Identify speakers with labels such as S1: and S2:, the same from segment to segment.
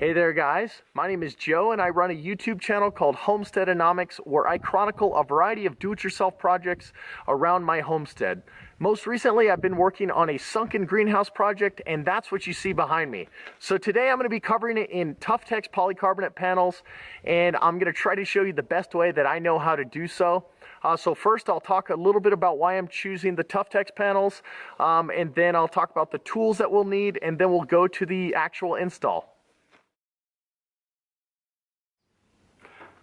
S1: Hey there guys, my name is Joe and I run a YouTube channel called Homesteadonomics where I chronicle a variety of do-it-yourself projects around my homestead. Most recently I've been working on a sunken greenhouse project and that's what you see behind me. So today I'm going to be covering it in Tuftex polycarbonate panels and I'm going to try to show you the best way that I know how to do so. So first I'll talk a little bit about why I'm choosing the Tuftex panels and then I'll talk about the tools that we'll need and then we'll go to the actual install.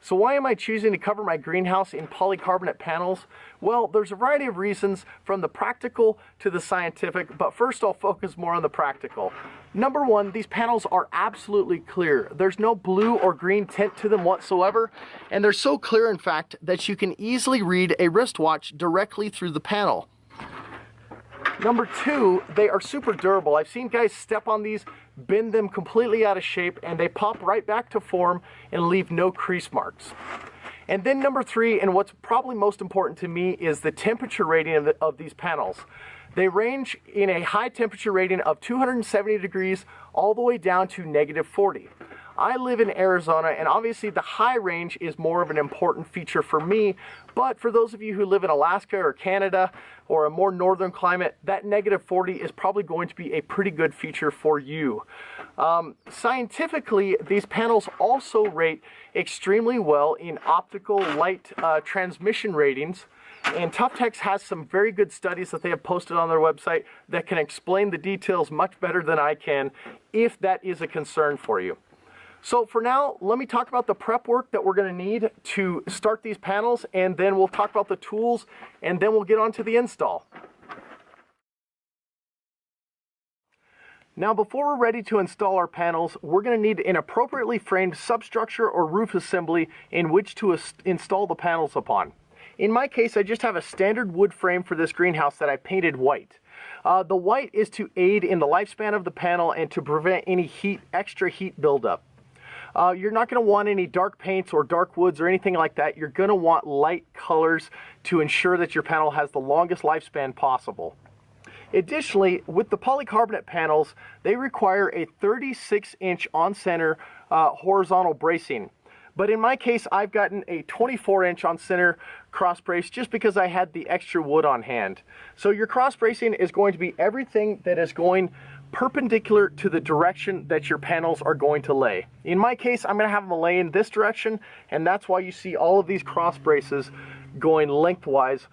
S1: So why am I choosing to cover my greenhouse in polycarbonate panels? Well, there's a variety of reasons from the practical to the scientific, but first I'll focus more on the practical. Number one, these panels are absolutely clear. There's no blue or green tint to them whatsoever, and they're so clear in fact that you can easily read a wristwatch directly through the panel. Number two, they are super durable. I've seen guys step on these, bend them completely out of shape, and they pop right back to form and leave no crease marks. And then number three, and what's probably most important to me, is the temperature rating of these panels. They range in a high temperature rating of 270 degrees all the way down to -40. I live in Arizona, and obviously the high range is more of an important feature for me, but for those of you who live in Alaska or Canada or a more northern climate, that -40 is probably going to be a pretty good feature for you. Scientifically, these panels also rate extremely well in optical light transmission ratings, and Tuftex has some very good studies that they have posted on their website that can explain the details much better than I can if that is a concern for you. So for now, let me talk about the prep work that we're going to need to start these panels, and then we'll talk about the tools, and then we'll get on to the install. Now, before we're ready to install our panels, we're going to need an appropriately framed substructure or roof assembly in which to install the panels upon. In my case, I just have a standard wood frame for this greenhouse that I painted white. The white is to aid in the lifespan of the panel and to prevent any extra heat buildup. You're not going to want any dark paints or dark woods or anything like that. You're going to want light colors to ensure that your panel has the longest lifespan possible. Additionally, with the polycarbonate panels, they require a 36-inch on-center horizontal bracing. But in my case, I've gotten a 24-inch on-center cross brace just because I had the extra wood on hand. So your cross bracing is going to be everything that is going perpendicular to the direction that your panels are going to lay. In my case, I'm going to have them lay in this direction, and that's why you see all of these cross braces going lengthwise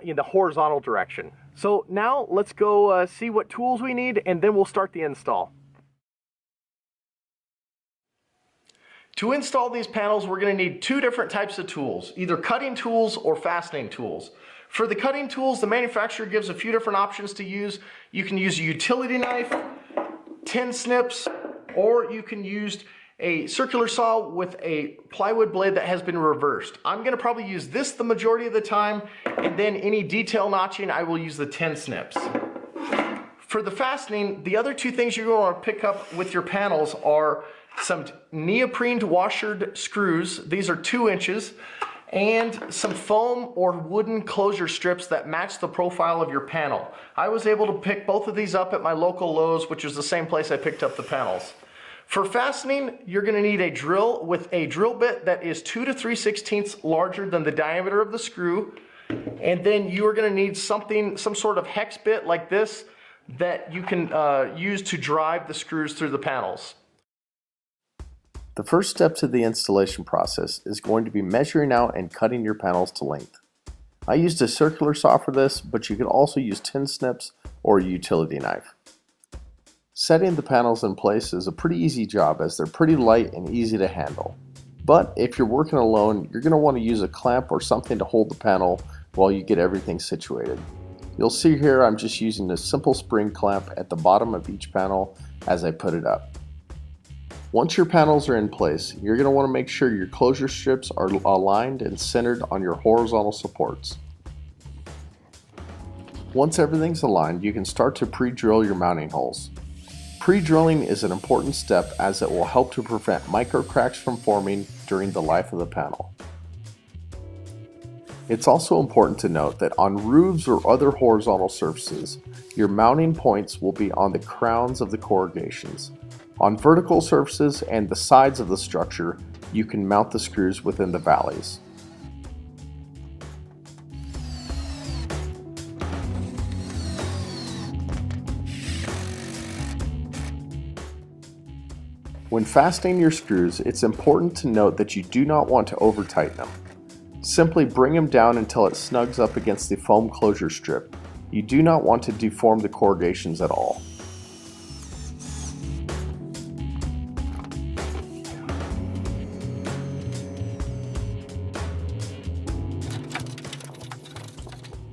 S1: in the horizontal direction. So now let's go see what tools we need, and then we'll start the install. To install these panels, we're going to need two different types of tools, either cutting tools or fastening tools. For the cutting tools, the manufacturer gives a few different options to use. You can use a utility knife, tin snips, or you can use a circular saw with a plywood blade that has been reversed. I'm going to probably use this the majority of the time, and then any detail notching, I will use the tin snips. For the fastening, the other two things you're going to want to pick up with your panels are some neoprene washered screws. These are 2 inches. And some foam or wooden closure strips that match the profile of your panel. I was able to pick both of these up at my local Lowe's, which is the same place I picked up the panels. For fastening, you're going to need a drill with a drill bit that is 2 to 3/16 larger than the diameter of the screw. And then you are going to need some sort of hex bit like this that you can use to drive the screws through the panels.
S2: The first step to the installation process is going to be measuring out and cutting your panels to length. I used a circular saw for this, but you could also use tin snips or a utility knife. Setting the panels in place is a pretty easy job as they're pretty light and easy to handle. But if you're working alone, you're going to want to use a clamp or something to hold the panel while you get everything situated. You'll see here I'm just using a simple spring clamp at the bottom of each panel as I put it up. Once your panels are in place, you're going to want to make sure your closure strips are aligned and centered on your horizontal supports. Once everything's aligned, you can start to pre-drill your mounting holes. Pre-drilling is an important step as it will help to prevent micro cracks from forming during the life of the panel. It's also important to note that on roofs or other horizontal surfaces, your mounting points will be on the crowns of the corrugations. On vertical surfaces and the sides of the structure, you can mount the screws within the valleys. When fastening your screws, it's important to note that you do not want to over-tighten them. Simply bring them down until it snugs up against the foam closure strip. You do not want to deform the corrugations at all.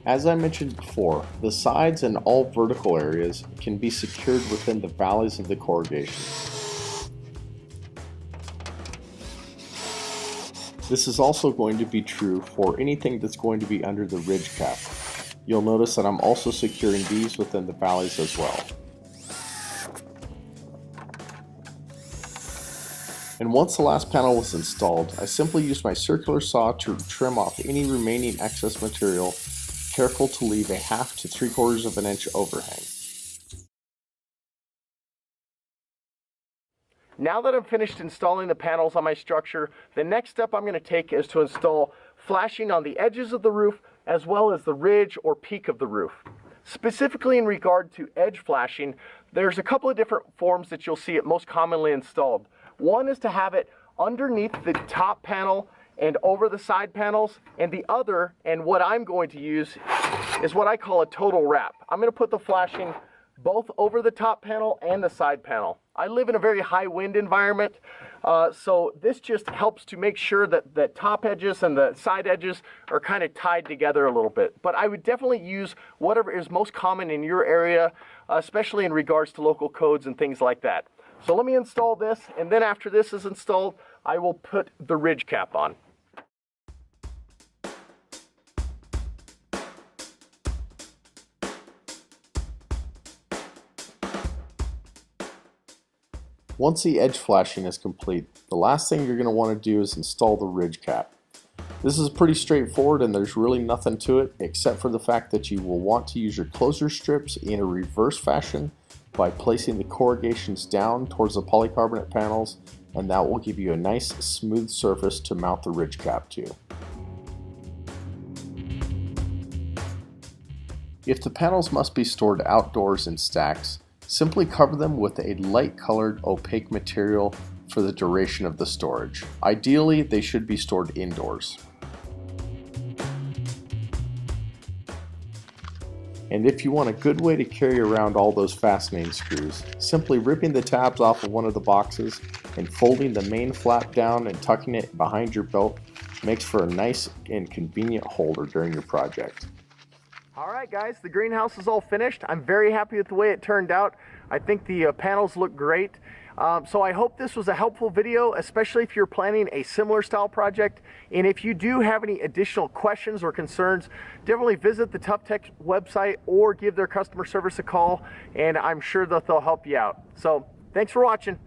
S2: As I mentioned before, the sides and all vertical areas can be secured within the valleys of the corrugations. This is also going to be true for anything that's going to be under the ridge cap. You'll notice that I'm also securing these within the valleys as well. And once the last panel was installed, I simply used my circular saw to trim off any remaining excess material, careful to leave a 1/2 to 3/4 of an inch overhang.
S1: Now that I've finished installing the panels on my structure, the next step I'm going to take is to install flashing on the edges of the roof as well as the ridge or peak of the roof. Specifically in regard to edge flashing, there's a couple of different forms that you'll see it most commonly installed. One is to have it underneath the top panel and over the side panels, and the other, and what I'm going to use, is what I call a total wrap. I'm going to put the flashing both over the top panel and the side panel. I live in a very high wind environment, so this just helps to make sure that the top edges and the side edges are kind of tied together a little bit. But I would definitely use whatever is most common in your area, especially in regards to local codes and things like that. So let me install this, and then after this is installed, I will put the ridge cap on.
S2: Once the edge flashing is complete, the last thing you're going to want to do is install the ridge cap. This is pretty straightforward and there's really nothing to it except for the fact that you will want to use your closure strips in a reverse fashion by placing the corrugations down towards the polycarbonate panels, and that will give you a nice smooth surface to mount the ridge cap to. If the panels must be stored outdoors in stacks, simply cover them with a light colored opaque material for the duration of the storage. Ideally, they should be stored indoors. And if you want a good way to carry around all those fastening screws, simply ripping the tabs off of one of the boxes and folding the main flap down and tucking it behind your belt makes for a nice and convenient holder during your project.
S1: Alright guys, the greenhouse is all finished. I'm very happy with the way it turned out. I think the panels look great. So I hope this was a helpful video, especially if you're planning a similar style project. And if you do have any additional questions or concerns, definitely visit the Tough Tech website or give their customer service a call, and I'm sure that they'll help you out. So thanks for watching.